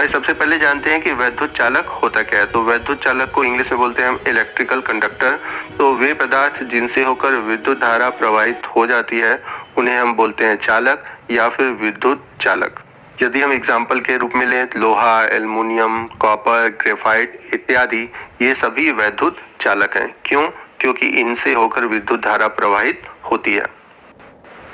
भाई सबसे पहले जानते हैं कि वैद्युत चालक होता क्या है। तो वैद्युत चालक को इंग्लिश में बोलते हैं हम इलेक्ट्रिकल कंडक्टर। तो वे पदार्थ जिनसे होकर विद्युत धारा प्रवाहित हो जाती है उन्हें हम बोलते हैं चालक या फिर विद्युत चालक। यदि हम एग्जाम्पल के रूप में लें, लोहा, एल्युमिनियम, कॉपर, ग्रेफाइट इत्यादि ये सभी वैद्युत चालक हैं। क्यों? क्योंकि इनसे होकर विद्युत धारा प्रवाहित होती है।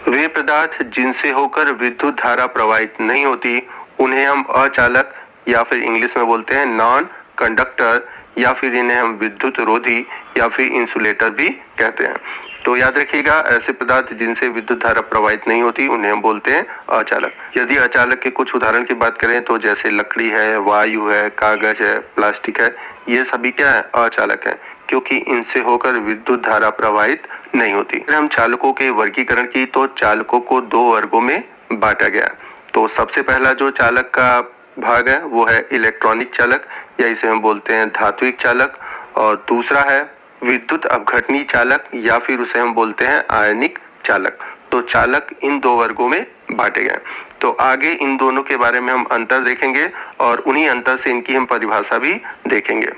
वे पदार्थ जिनसे होकर विद्युत धारा प्रवाहित नहीं होती उन्हें हम अचालक या फिर इंग्लिश में बोलते हैं नॉन कंडक्टर, या फिर इन्हें हम विद्युत रोधी या फिर इंसुलेटर भी कहते हैं। तो याद रखिएगा, ऐसे पदार्थ जिनसे विद्युत धारा प्रवाहित नहीं होती उन्हें हम बोलते हैं अचालक। यदि अचालक के कुछ उदाहरण की बात करें तो जैसे लकड़ी है, वायु है, कागज है, प्लास्टिक है, ये सभी क्या है? अचालक है, क्योंकि इनसे होकर विद्युत धारा प्रवाहित नहीं होती। अगर हम चालकों के वर्गीकरण की तो चालकों को दो वर्गों में बांटा गया। तो सबसे पहला जो चालक का भाग है वो है इलेक्ट्रॉनिक चालक, या इसे हम बोलते हैं धात्विक चालक, और दूसरा है विद्युत अपघटनी चालक या फिर उसे हम बोलते हैं आयनिक चालक। तो चालक इन दो वर्गों में बांटे गए। तो आगे इन दोनों के बारे में हम अंतर देखेंगे और उन्हीं अंतर से इनकी हम परिभाषा भी देखेंगे।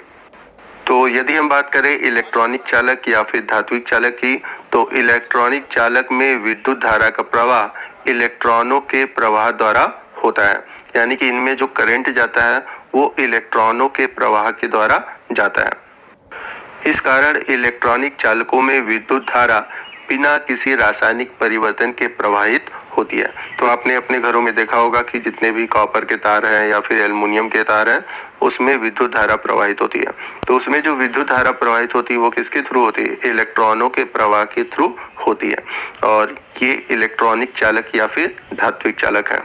तो यदि हम बात करें इलेक्ट्रॉनिक चालक या फिर धात्विक चालक की, तो इलेक्ट्रॉनिक चालक में विद्युत धारा का प्रवाह इलेक्ट्रॉनों के प्रवाह द्वारा होता है, यानी कि इनमें जो करंट जाता है वो इलेक्ट्रॉनों के प्रवाह के द्वारा जाता है। इस कारण इलेक्ट्रॉनिक चालकों में विद्युत धारा बिना किसी रासायनिक परिवर्तन के प्रवाहित होती है। तो आपने अपने घरों में देखा होगा कि जितने भी कॉपर के तार हैं या फिर एल्युमिनियम के तार हैं उसमें विद्युत धारा प्रवाहित होती है। तो उसमें जो विद्युत धारा प्रवाहित होती है वो किसके थ्रू होती है? इलेक्ट्रॉनों के प्रवाह के थ्रू होती है, और ये इलेक्ट्रॉनिक चालक या फिर धात्विक चालक है।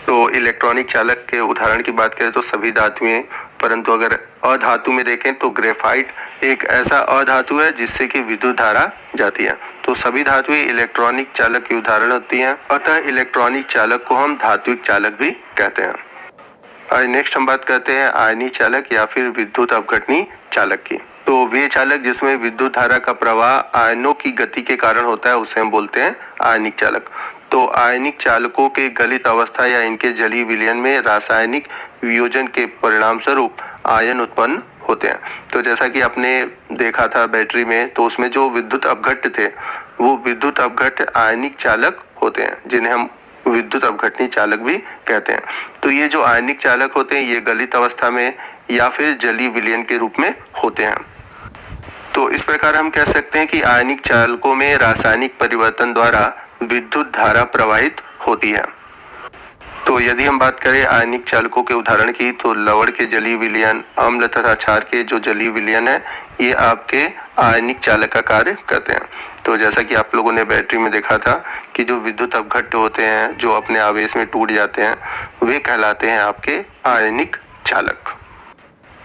तो इलेक्ट्रॉनिक चालक के उदाहरण की बात करें तो सभी धातुएं, परंतु अगर अधातु में देखें तो ग्रेफाइट एक ऐसा अधातु है जिससे कि विद्युत धारा जाती है। तो सभी धातुएं इलेक्ट्रॉनिक चालक की उदाहरण होती हैं, अतः इलेक्ट्रॉनिक चालक को हम धात्विक चालक भी कहते हैं। और नेक्स्ट हम बात करते हैं आयनी चालक या फिर विद्युत अपघटनी चालक की। तो वे चालक जिसमें विद्युत धारा का प्रवाह आयनों की गति के कारण होता है उसे हम बोलते हैं आयनिक चालक। तो आयनिक चालकों के गलित अवस्था या इनके जलीय विलयन में रासायनिक वियोजन के परिणाम स्वरूप आयन उत्पन्न होते हैं। तो जैसा कि आपने देखा था बैटरी में, तो उसमें जो विद्युत अपघट्य थे वो विद्युत अपघट्य आयनिक चालक होते हैं, जिन्हें हम विद्युत अपघटनी चालक भी कहते हैं। तो ये जो आयनिक चालक होते हैं ये गलित अवस्था में या फिर जलीय विलयन के रूप में होते हैं। तो इस प्रकार हम कह सकते हैं कि आयनिक चालकों में रासायनिक परिवर्तन द्वारा विद्युत धारा प्रवाहित होती है। तो यदि हम बात करें आयनिक चालकों के उदाहरण की, तो लवण के जलीय विलयन, अम्ल तथा क्षार के जो जलीय विलयन है ये आपके आयनिक चालक का कार्य करते हैं। तो जैसा कि आप लोगों ने बैटरी में देखा था कि जो विद्युत अपघट्य होते हैं जो अपने आवेश में टूट जाते हैं वे कहलाते हैं आपके आयनिक चालक।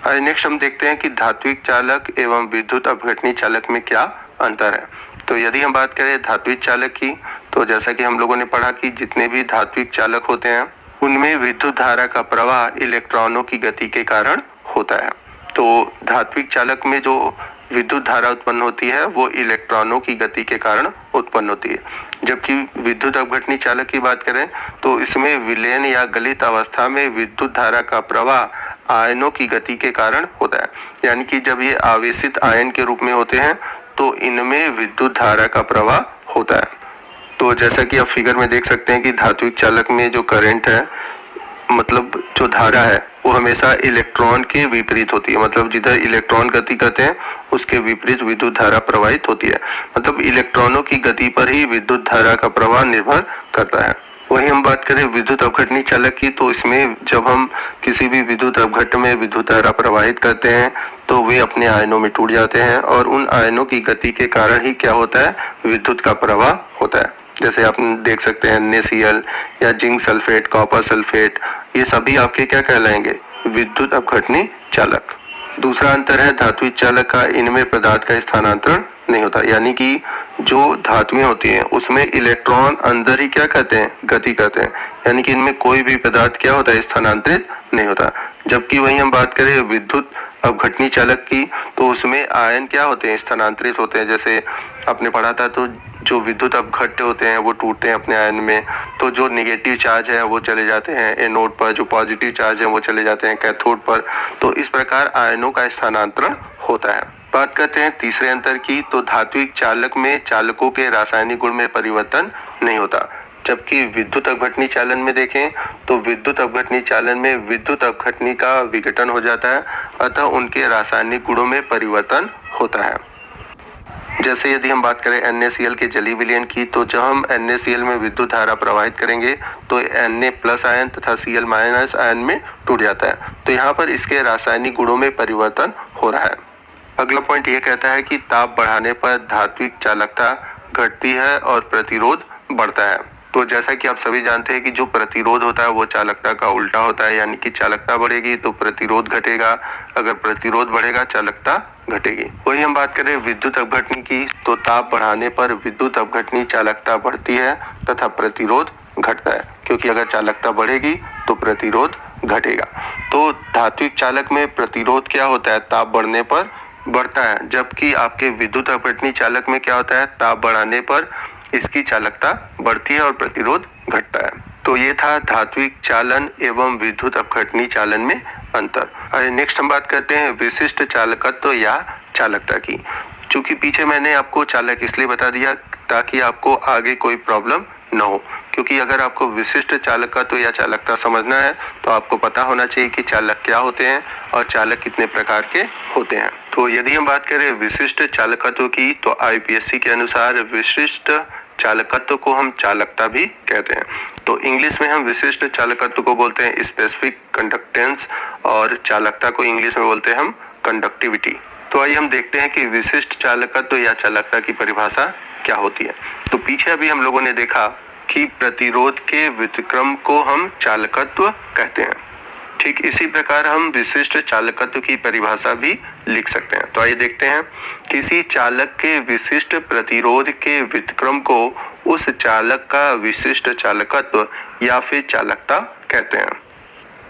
नेक्स्ट हम देखते हैं कि धात्विक चालक एवं विद्युत अपघटनी चालक में क्या अंतर है। तो यदि हम बात करें धात्विक चालक की, तो जैसा कि हम लोगों ने पढ़ा कि जितने भी धात्विक चालक होते हैं उनमें विद्युत धारा का प्रवाह इलेक्ट्रॉनों की गति के कारण होता है। तो धात्विक चालक में जो विद्युत धारा उत्पन्न होती है वो इलेक्ट्रॉनों की गति के कारण उत्पन्न होती है। जबकि विद्युत अपघटनी चालक की बात करें तो इसमें विलयन या गलित अवस्था में विद्युत धारा का प्रवाह आयनों की गति के कारण होता है, यानी कि जब ये आवेशित आयन के रूप में होते हैं तो इनमें विद्युत धारा का प्रवाह होता है। तो जैसा कि आप फिगर में देख सकते हैं कि धात्विक चालक में जो करंट है, मतलब जो धारा है वो हमेशा इलेक्ट्रॉन के विपरीत होती है। मतलब जिधर इलेक्ट्रॉन गति करते हैं उसके विपरीत विद्युत धारा प्रवाहित होती है। मतलब इलेक्ट्रॉनों की गति पर ही विद्युत धारा का प्रवाह निर्भर करता है। वही हम बात करें विद्युत अपघटनी चालक की, तो इसमें जब हम किसी भी विद्युत अपघट्य में विद्युत धारा प्रवाहित करते हैं तो वे अपने आयनों में टूट जाते हैं, और उन आयनों की गति के कारण ही क्या होता है? विद्युत का प्रवाह होता है। जैसे आप देख सकते हैं NaCl या जिंक सल्फेट, कॉपर सल्फेट, ये सभी आपके क्या कहलाएंगे? विद्युत अपघटनी चालक। दूसरा अंतर है धात्विक चालक का, इनमें पदार्थ का स्थानांतरण नहीं होता, यानी कि जो धातुएं होती हैं उसमें इलेक्ट्रॉन अंदर ही क्या करते हैं? गति करते हैं, यानी कि इनमें कोई भी पदार्थ क्या होता है? स्थानांतरित नहीं होता। जबकि वहीं हम बात करें विद्युत अपघटनी चालक की, तो उसमें आयन क्या होते हैं, स्थानांतरित होते हैं। जैसे आपने पढ़ा था, तो जो विद्युत अपघट्य होते हैं वो टूटते हैं अपने आयन में, तो जो निगेटिव चार्ज है वो चले जाते हैं एनोड पर, जो पॉजिटिव चार्ज है वो चले जाते हैं कैथोड पर। तो इस प्रकार आयनों का स्थानांतरण होता है। बात करते हैं तीसरे अंतर की, तो धात्विक चालक में चालकों के रासायनिक गुण में परिवर्तन नहीं होता, जबकि विद्युत अपघटनी चालन में देखें तो विद्युत अपघटनी चालन में विद्युत अपघटनी का विघटन हो जाता है, अतः उनके रासायनिक गुणों में परिवर्तन होता है। जैसे यदि हम बात करें NaCl के जलीय विलयन की, तो जब हम NaCl में विद्युत धारा प्रवाहित करेंगे तो Na+ आयन तथा Cl- आयन में टूट जाता है। तो यहाँ पर इसके रासायनिक गुणों में परिवर्तन हो रहा है। अगला पॉइंट ये कहता है कि ताप बढ़ाने पर धात्विक चालकता घटती है और प्रतिरोध बढ़ता है। तो जैसा कि आप सभी जानते हैं कि जो प्रतिरोध होता है वो चालकता का उल्टा होता है, यानी कि चालकता बढ़ेगी तो प्रतिरोध घटेगा, अगर प्रतिरोध बढ़ेगा चालकता घटेगी। वही हम बात करें विद्युत अपघटनी की, तो ताप बढ़ाने पर विद्युत अपघटनी चालकता बढ़ती है तथा प्रतिरोध घटता है, क्योंकि अगर चालकता बढ़ेगी तो प्रतिरोध घटेगा। तो धात्विक चालक में प्रतिरोध क्या होता है, ताप बढ़ने पर बढ़ता है, जबकि आपके विद्युत अपघटनी चालक में क्या होता है, ताप बढ़ाने पर इसकी चालकता बढ़ती है और प्रतिरोध घटता है। तो ये था धात्विक चालन एवं विद्युत अपघटनी चालन में अंतर। नेक्स्ट हम बात करते हैं विशिष्ट चालकत्व या चालकता की। चूंकि पीछे मैंने आपको चालक इसलिए बता दिया ताकि आपको आगे कोई प्रॉब्लम न हो, क्योंकि अगर आपको विशिष्ट चालकत्व या चालकता समझना है तो आपको पता होना चाहिए कि चालक क्या होते हैं और चालक कितने प्रकार के होते हैं। तो यदि हम बात करें विशिष्ट चालकत्व की, तो IUPAC के अनुसार विशिष्ट चालकत्व को हम चालकता भी कहते हैं। तो इंग्लिश में हम विशिष्ट चालकत्व को बोलते हैं स्पेसिफिक कंडक्टेंस और चालकता को इंग्लिश में बोलते हैं हम कंडक्टिविटी। तो आइए हम देखते हैं कि विशिष्ट चालकत्व या चालकता की परिभाषा क्या होती है। तो पीछे अभी हम लोगों ने देखा कि प्रतिरोध के व्यतिक्रम को हम चालकत्व कहते हैं। ठीक इसी प्रकार हम विशिष्ट चालकत्व की परिभाषा भी लिख सकते हैं। तो आइए देखते हैं, किसी चालक के विशिष्ट प्रतिरोध के व्यतिक्रम को उस चालक का विशिष्ट चालकत्व या फिर चालकता कहते हैं।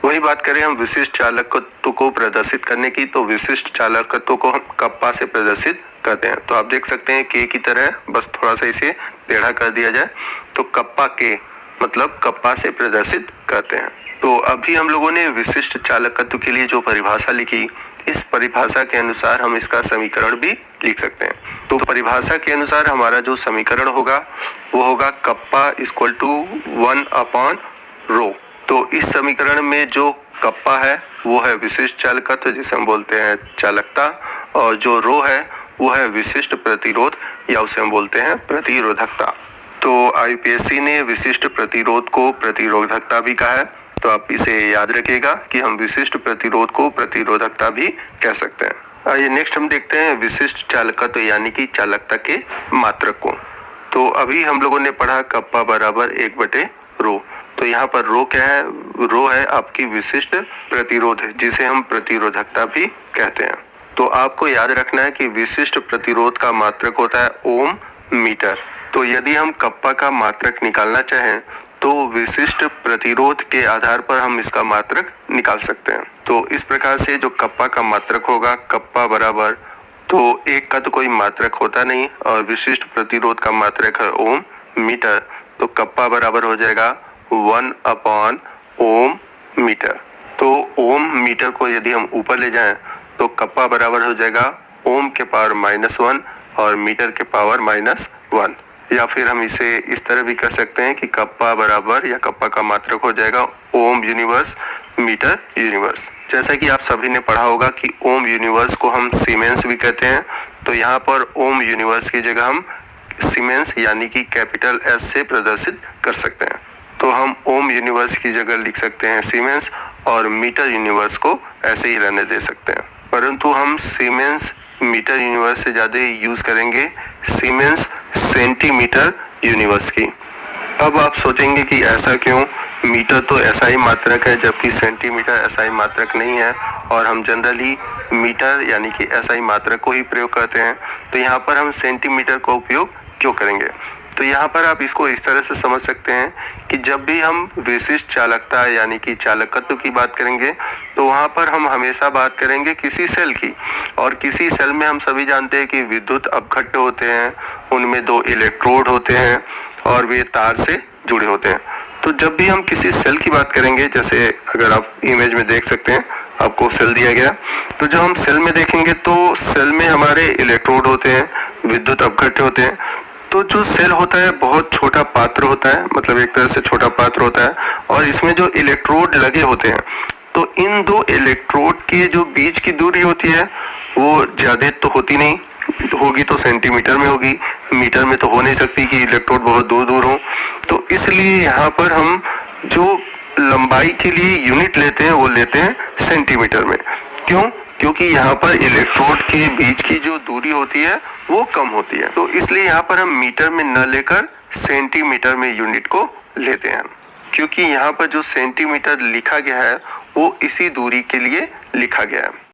वही बात करें हम विशिष्ट चालकत्व को प्रदर्शित करने की, तो विशिष्ट चालकत्व को हम कप्पा से प्रदर्शित करते हैं। तो आप देख सकते हैं के की तरह, बस थोड़ा सा इसे टेढ़ा कर दिया जाए तो कप्पा के मतलब कप्पा से प्रदर्शित करते हैं। तो अभी हम लोगों ने विशिष्ट चालकत्व के लिए जो परिभाषा लिखी, इस परिभाषा के अनुसार हम इसका समीकरण भी लिख सकते हैं। तो परिभाषा के अनुसार हमारा जो समीकरण होगा वो होगा कप्पा इक्वल टू 1/ρ। तो इस समीकरण में जो कप्पा है वो है विशिष्ट चालकत्व जिसे हम बोलते हैं चालकता, और जो रो है वो है विशिष्ट प्रतिरोध या उसे हम बोलते हैं प्रतिरोधकता। तो IUPAC ने विशिष्ट प्रतिरोध को प्रतिरोधकता भी कहा है, तो आप इसे याद रखिएगा कि हम विशिष्ट प्रतिरोध को प्रतिरोधकता भी कह सकते हैं। आइए नेक्स्ट हम देखते हैं विशिष्ट चालकत्व यानी कि चालकता के मात्रक को। तो अभी हम लोगों ने पढ़ा कप्पा बराबर 1/ρ। तो यहाँ पर रो क्या है, रो है आपकी विशिष्ट प्रतिरोध जिसे हम प्रतिरोधकता भी कहते हैं। तो आपको याद रखना है कि विशिष्ट प्रतिरोध का मात्रक होता है ओम मीटर। तो यदि हम कप्पा का मात्रक निकालना चाहें तो विशिष्ट प्रतिरोध के आधार पर हम इसका मात्रक निकाल सकते हैं। तो इस प्रकार से जो कप्पा का मात्रक होगा, कप्पा बराबर, तो एक का तो कोई मात्रक होता नहीं और विशिष्ट प्रतिरोध का मात्रक है ओम मीटर, तो कप्पा बराबर हो जाएगा 1/ओम मीटर। तो ओम मीटर को यदि हम ऊपर ले जाएं तो कप्पा बराबर हो जाएगा ओम के पावर -1 और मीटर के पावर -1। या फिर हम इसे इस तरह भी कर सकते हैं कि कप्पा बराबर या कप्पा का मात्रक हो जाएगा ओम यूनिवर्स मीटर यूनिवर्स। जैसा कि आप सभी ने पढ़ा होगा कि ओम यूनिवर्स को हम सीमेंस भी कहते हैं, तो यहाँ पर ओम यूनिवर्स की जगह हम सीमेंस यानी कि कैपिटल S से प्रदर्शित कर सकते हैं। तो हम ओम यूनिवर्स की जगह लिख सकते हैं सीमेंस और मीटर यूनिवर्स को ऐसे ही रहने दे सकते हैं, परंतु हम सीमेंस मीटर यूनिवर्स से ज़्यादा यूज़ करेंगे सीमेंस सेंटीमीटर यूनिवर्स की। अब आप सोचेंगे कि ऐसा क्यों, मीटर तो ऐसा ही मात्रक है जबकि सेंटीमीटर ऐसा ही मात्रक नहीं है और हम जनरली मीटर यानी कि ऐसा ही मात्रक को ही प्रयोग करते हैं, तो यहाँ पर हम सेंटीमीटर का उपयोग क्यों करेंगे। तो यहाँ पर आप इसको इस तरह से समझ सकते हैं कि जब भी हम विशिष्ट चालकता यानी कि चालकत्व की बात करेंगे तो वहाँ पर हम हमेशा बात करेंगे किसी सेल की, और किसी सेल में हम सभी जानते हैं कि विद्युत अपघट्य होते हैं, उनमें 2 इलेक्ट्रोड होते हैं और वे तार से जुड़े होते हैं। तो जब भी हम किसी सेल की बात करेंगे, जैसे अगर आप इमेज में देख सकते हैं आपको सेल दिया गया, तो जब हम सेल में देखेंगे तो सेल में हमारे इलेक्ट्रोड होते हैं, विद्युत अपघट्य होते हैं। तो जो सेल होता है बहुत छोटा पात्र होता है, मतलब एक तरह से छोटा पात्र होता है, और इसमें जो इलेक्ट्रोड लगे होते हैं तो इन 2 इलेक्ट्रोड के जो बीच की दूरी होती है वो ज्यादा तो होती नहीं, होगी तो सेंटीमीटर में होगी, मीटर में तो हो नहीं सकती कि इलेक्ट्रोड बहुत दूर दूर हो। तो इसलिए यहाँ पर हम जो लंबाई के लिए यूनिट लेते हैं वो लेते हैं सेंटीमीटर में। क्यों? क्योंकि यहाँ पर इलेक्ट्रोड के बीच की जो दूरी होती है वो कम होती है, तो इसलिए यहाँ पर हम मीटर में न लेकर सेंटीमीटर में यूनिट को लेते हैं। क्योंकि यहाँ पर जो सेंटीमीटर लिखा गया है वो इसी दूरी के लिए लिखा गया है।